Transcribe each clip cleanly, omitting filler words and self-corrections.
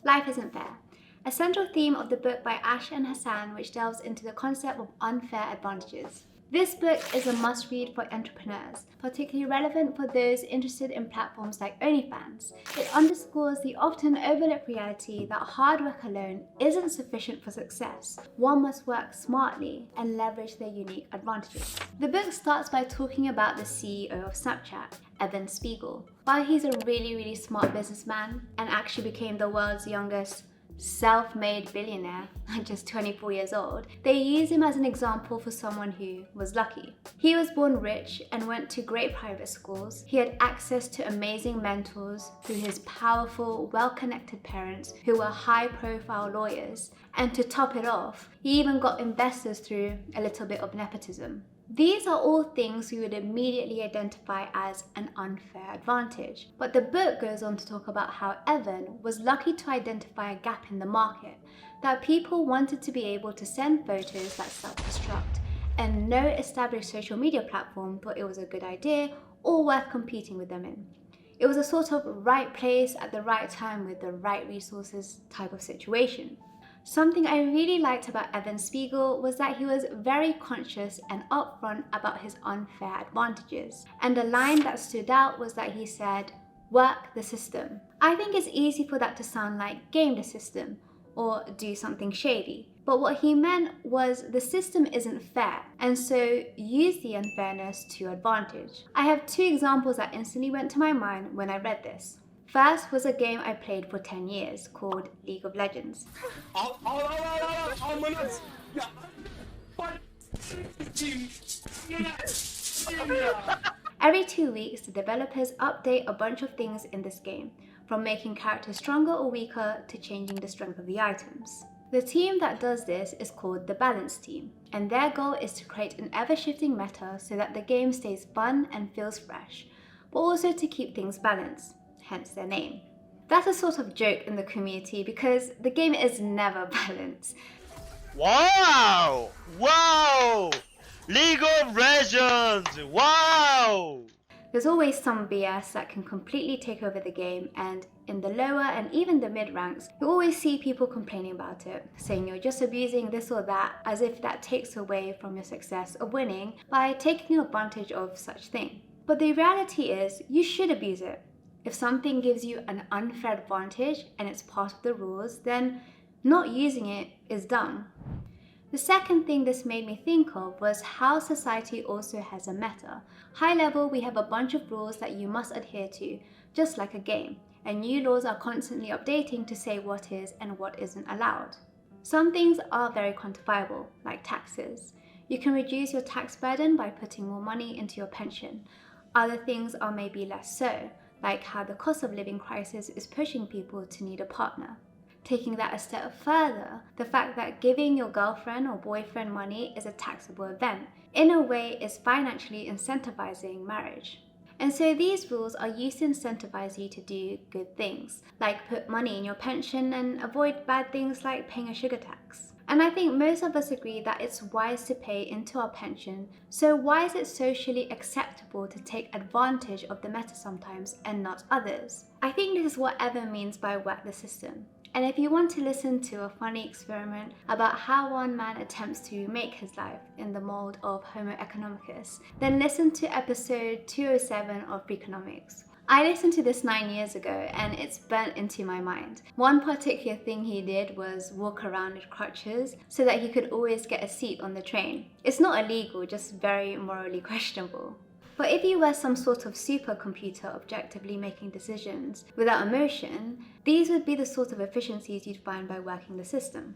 Life Isn't Fair, a central theme of the book by Ash and Hassan, which delves into the concept of unfair advantages. This book is a must-read for entrepreneurs, particularly relevant for those interested in platforms like OnlyFans. It underscores the often overlooked reality that hard work alone isn't sufficient for success. One must work smartly and leverage their unique advantages. The book starts by talking about the CEO of Snapchat, Evan Spiegel. While he's a really smart businessman and actually became the world's youngest self-made billionaire at just 24 years old, they use him as an example for someone who was lucky. He was born rich and went to great private schools. He had access to amazing mentors through his powerful, well-connected parents who were high-profile lawyers. And to top it off, he even got investors through a little bit of nepotism. These are all things we would immediately identify as an unfair advantage. But the book goes on to talk about how Evan was lucky to identify a gap in the market, that people wanted to be able to send photos that self-destruct, and no established social media platform thought it was a good idea or worth competing with them in. It was a sort of right place at the right time with the right resources type of situation. Something I really liked about Evan Spiegel was that he was very conscious and upfront about his unfair advantages. And a line that stood out was that he said, "Work the system." I think it's easy for that to sound like game the system or do something shady. But what he meant was the system isn't fair, and so use the unfairness to your advantage. I have two examples that instantly went to my mind when I read this. First was a game I played for 10 years called League of Legends. Every 2 weeks, the developers update a bunch of things in this game, from making characters stronger or weaker to changing the strength of the items. The team that does this is called the Balance Team, and their goal is to create an ever-shifting meta so that the game stays fun and feels fresh, but also to keep things balanced. Hence their name. That's a sort of joke in the community because the game is never balanced. Wow! Wow! League of Legends! Wow! There's always some BS that can completely take over the game, and in the lower and even the mid ranks, you always see people complaining about it, saying you're just abusing this or that, as if that takes away from your success of winning by taking advantage of such thing. But the reality is, you should abuse it. If something gives you an unfair advantage and it's part of the rules, then not using it is dumb. The second thing this made me think of was how society also has a meta. High level, we have a bunch of rules that you must adhere to, just like a game, and new laws are constantly updating to say what is and what isn't allowed. Some things are very quantifiable, like taxes. You can reduce your tax burden by putting more money into your pension. Other things are maybe less so, like how the cost of living crisis is pushing people to need a partner. Taking that a step further, the fact that giving your girlfriend or boyfriend money is a taxable event, in a way is financially incentivizing marriage. And so these rules are used to incentivize you to do good things, like put money in your pension and avoid bad things like paying a sugar tax. And I think most of us agree that it's wise to pay into our pension, so why is it socially acceptable to take advantage of the meta sometimes and not others? I think this is what Evan means by work the system. And if you want to listen to a funny experiment about how one man attempts to make his life in the mold of Homo economicus, then listen to episode 207 of Freakonomics. I listened to this 9 years ago and it's burnt into my mind. One particular thing he did was walk around with crutches so that he could always get a seat on the train. It's not illegal, just very morally questionable. But if you were some sort of supercomputer objectively making decisions without emotion, these would be the sort of efficiencies you'd find by working the system.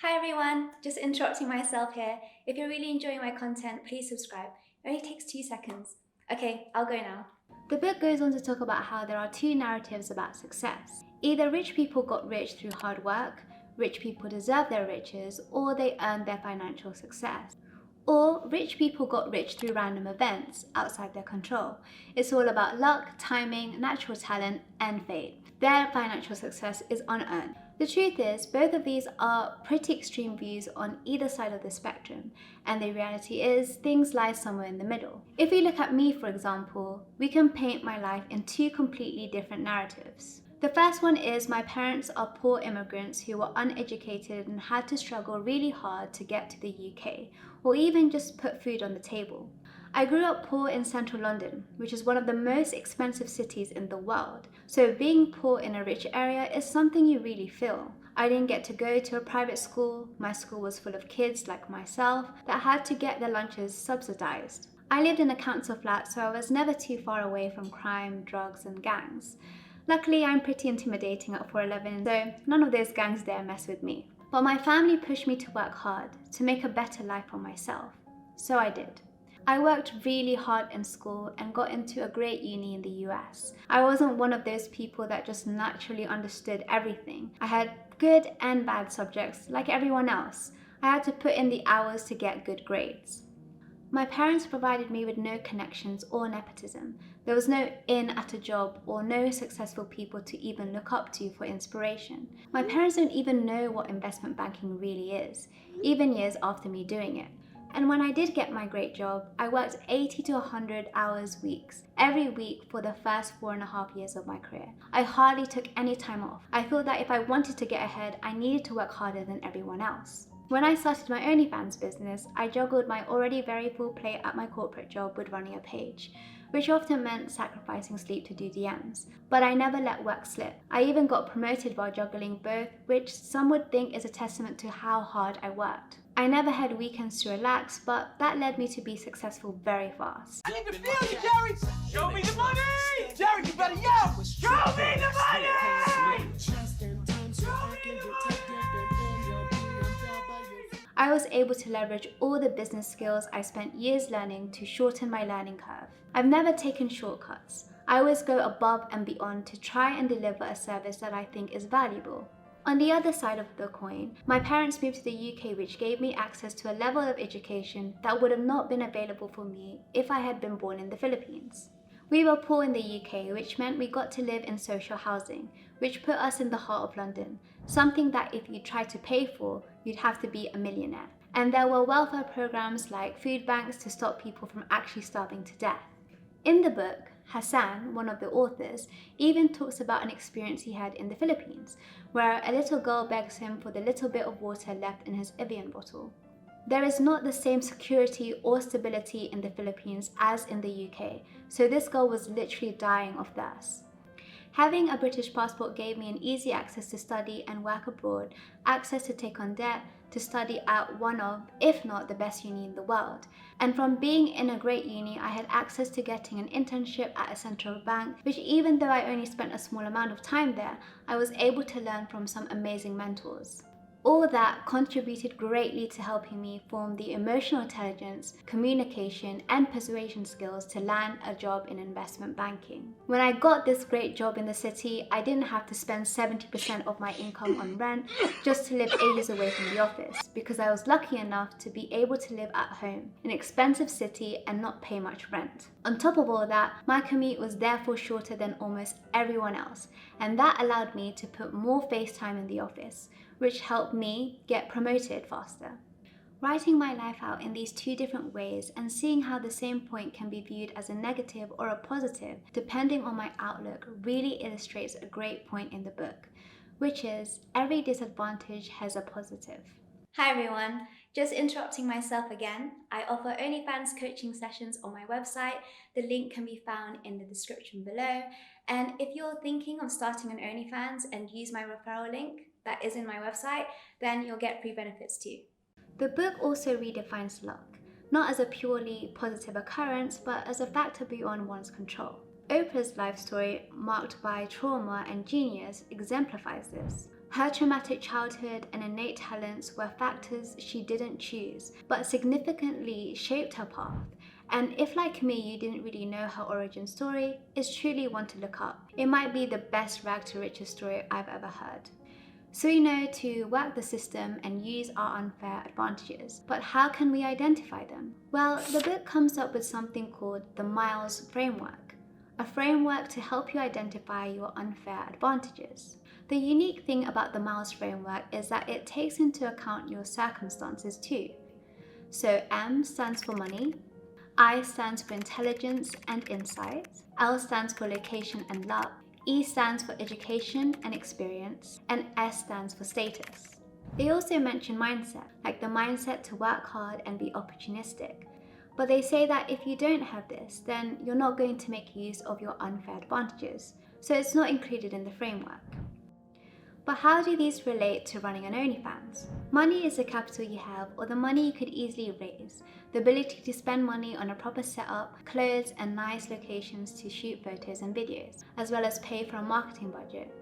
Hi everyone, just interrupting myself here. If you're really enjoying my content, please subscribe. It only takes 2 seconds. Okay, I'll go now. The book goes on to talk about how there are two narratives about success. Either rich people got rich through hard work, rich people deserve their riches, or they earned their financial success. Or rich people got rich through random events outside their control. It's all about luck, timing, natural talent, and fate. Their financial success is unearned. The truth is, both of these are pretty extreme views on either side of the spectrum, and the reality is, things lie somewhere in the middle. If we look at me, for example, we can paint my life in two completely different narratives. The The first one is my parents are poor immigrants who were uneducated and had to struggle really hard to get to the UK, or even just put food on the table. I grew up poor in central London, which is one of the most expensive cities in the world, so being poor in a rich area is something you really feel. I didn't get to go to a private school. My school was full of kids like myself that had to get their lunches subsidized. I lived in a council flat, so I was never too far away from crime, drugs, and gangs. Luckily, I'm pretty intimidating at 4'11", so none of those gangs dare mess with me. But my family pushed me to work hard, to make a better life for myself. So I did. I worked really hard in school and got into a great uni in the US. I wasn't one of those people that just naturally understood everything. I had good and bad subjects like everyone else. I had to put in the hours to get good grades. My parents provided me with no connections or nepotism. There was no in at a job or no successful people to even look up to for inspiration. My parents don't even know what investment banking really is, even years after me doing it. And when I did get my great job, I worked 80 to 100 hours weeks, every week for the first 4.5 years of my career. I hardly took any time off. I thought that if I wanted to get ahead, I needed to work harder than everyone else. When I started my OnlyFans business, I juggled my already very full plate at my corporate job with running a page, which often meant sacrificing sleep to do DMs. But I never let work slip. I even got promoted while juggling both, which some would think is a testament to how hard I worked. I never had weekends to relax, but that led me to be successful very fast. I need to feel you, Jerry! Show me the money! Jerry, you better yell! Show me the money! I was able to leverage all the business skills I spent years learning to shorten my learning curve. I've never taken shortcuts. I always go above and beyond to try and deliver a service that I think is valuable. On the other side of the coin, my parents moved to the UK, which gave me access to a level of education that would have not been available for me if I had been born in the Philippines. We were poor in the UK, which meant we got to live in social housing, which put us in the heart of London, something that if you tried to pay for, you'd have to be a millionaire. And there were welfare programs like food banks to stop people from actually starving to death. In the book, Hassan, one of the authors, even talks about an experience he had in the Philippines, where a little girl begs him for the little bit of water left in his Evian bottle. There is not the same security or stability in the Philippines as in the UK, so this girl was literally dying of thirst. Having a British passport gave me an easy access to study and work abroad, access to take on debt, to study at one of, if not the best uni in the world. And from being in a great uni, I had access to getting an internship at a central bank, which even though I only spent a small amount of time there, I was able to learn from some amazing mentors. All that contributed greatly to helping me form the emotional intelligence, communication, and persuasion skills to land a job in investment banking. When I got this great job in the city, I didn't have to spend 70% of my income on rent just to live ages away from the office, because I was lucky enough to be able to live at home in an expensive city and not pay much rent. On top of all that, my commute was therefore shorter than almost everyone else, and that allowed me to put more face time in the office, which helped me get promoted faster. Writing my life out in these two different ways and seeing how the same point can be viewed as a negative or a positive depending on my outlook really illustrates a great point in the book, which is every disadvantage has a positive. Hi everyone, just interrupting myself again. I offer OnlyFans coaching sessions on my website. The link can be found in the description below. And if you're thinking of starting an OnlyFans and use my referral link that is in my website, then you'll get free benefits too. The book also redefines luck, not as a purely positive occurrence, but as a factor beyond one's control. Oprah's life story, marked by trauma and genius, exemplifies this. Her traumatic childhood and innate talents were factors she didn't choose, but significantly shaped her path. And if, like me, you didn't really know her origin story, it's truly one to look up. It might be the best rag to riches story I've ever heard. So we know to work the system and use our unfair advantages. But how can we identify them? Well, the book comes up with something called the Miles Framework, a framework to help you identify your unfair advantages. The unique thing about the Miles Framework is that it takes into account your circumstances too. So M stands for money, I stands for intelligence and insight, L stands for location and luck, E stands for education and experience, and S stands for status. They also mention mindset, like the mindset to work hard and be opportunistic. But they say that if you don't have this, then you're not going to make use of your unfair advantages, so it's not included in the framework. But how do these relate to running an OnlyFans? Money is the capital you have, or the money you could easily raise. The ability to spend money on a proper setup, clothes, and nice locations to shoot photos and videos, as well as pay for a marketing budget.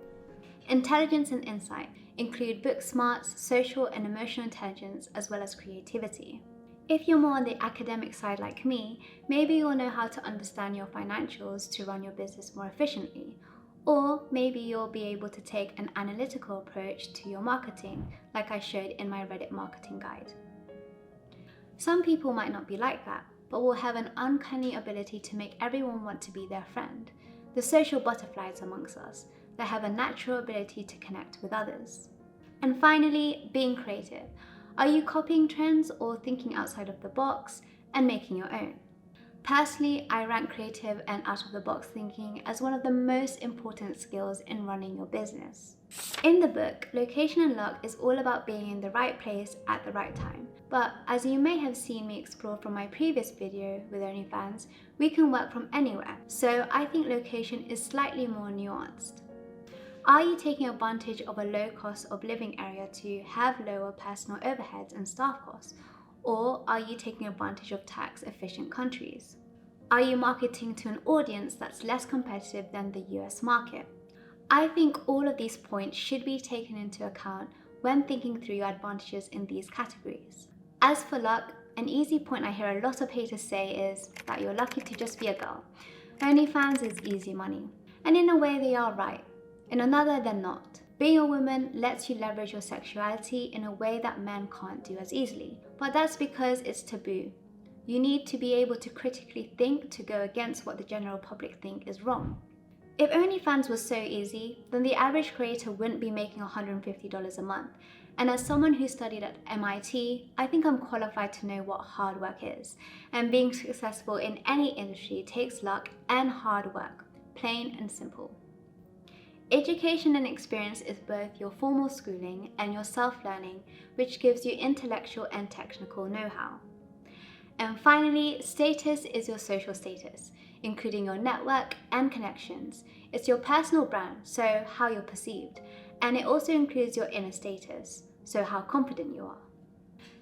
Intelligence and insight include book smarts, social and emotional intelligence, as well as creativity. If you're more on the academic side like me, maybe you'll know how to understand your financials to run your business more efficiently. Or maybe you'll be able to take an analytical approach to your marketing, like I showed in my Reddit marketing guide. Some people might not be like that, but will have an uncanny ability to make everyone want to be their friend. The social butterflies amongst us that have a natural ability to connect with others. And finally, being creative. Are you copying trends or thinking outside of the box and making your own? Personally, I rank creative and out-of-the-box thinking as one of the most important skills in running your business. In the book, Location and Luck is all about being in the right place at the right time. But as you may have seen me explore from my previous video with OnlyFans, we can work from anywhere, so I think location is slightly more nuanced. Are you taking advantage of a low cost of living area to have lower personal overheads and staff costs? Or are you taking advantage of tax-efficient countries? Are you marketing to an audience that's less competitive than the US market? I think all of these points should be taken into account when thinking through your advantages in these categories. As for luck, an easy point I hear a lot of haters say is that you're lucky to just be a girl. OnlyFans is easy money. And in a way they are right. In another, they're not. Being a woman lets you leverage your sexuality in a way that men can't do as easily. But that's because it's taboo. You need to be able to critically think to go against what the general public think is wrong. If OnlyFans was so easy, then the average creator wouldn't be making $150 a month. And as someone who studied at MIT, I think I'm qualified to know what hard work is. And being successful in any industry takes luck and hard work, plain and simple. Education and experience is both your formal schooling and your self-learning, which gives you intellectual and technical know-how. And finally, status is your social status, including your network and connections. It's your personal brand, so how you're perceived. And it also includes your inner status, so how confident you are.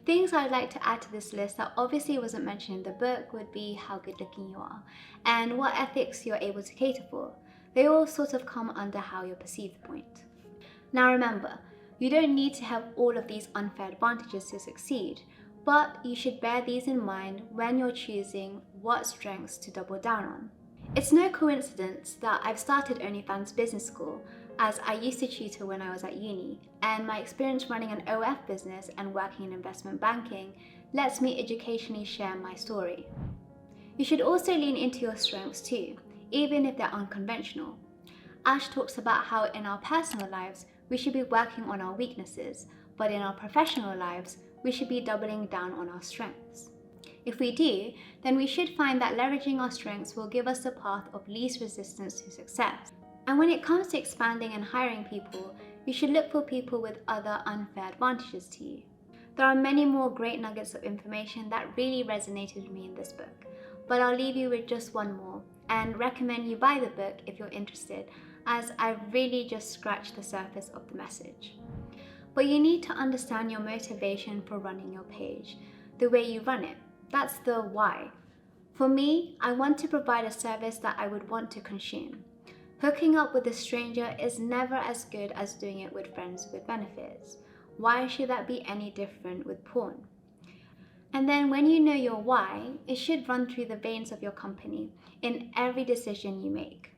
Things I'd like to add to this list that obviously wasn't mentioned in the book would be how good looking you are, and what ethics you're able to cater for. They all sort of come under how you're perceived point. Now remember, you don't need to have all of these unfair advantages to succeed, but you should bear these in mind when you're choosing what strengths to double down on. It's no coincidence that I've started OnlyFans Business School, as I used to tutor when I was at uni, and my experience running an OF business and working in investment banking lets me educationally share my story. You should also lean into your strengths too, even if they're unconventional. Ash talks about how in our personal lives, we should be working on our weaknesses, but in our professional lives, we should be doubling down on our strengths. If we do, then we should find that leveraging our strengths will give us the path of least resistance to success. And when it comes to expanding and hiring people, you should look for people with other unfair advantages to you. There are many more great nuggets of information that really resonated with me in this book, but I'll leave you with just one more, and recommend you buy the book if you're interested, as I've really just scratched the surface of the message. But you need to understand your motivation for running your page, the way you run it. That's the why. For me, I want to provide a service that I would want to consume. Hooking up with a stranger is never as good as doing it with friends with benefits. Why should that be any different with porn? And then when you know your why, it should run through the veins of your company in every decision you make.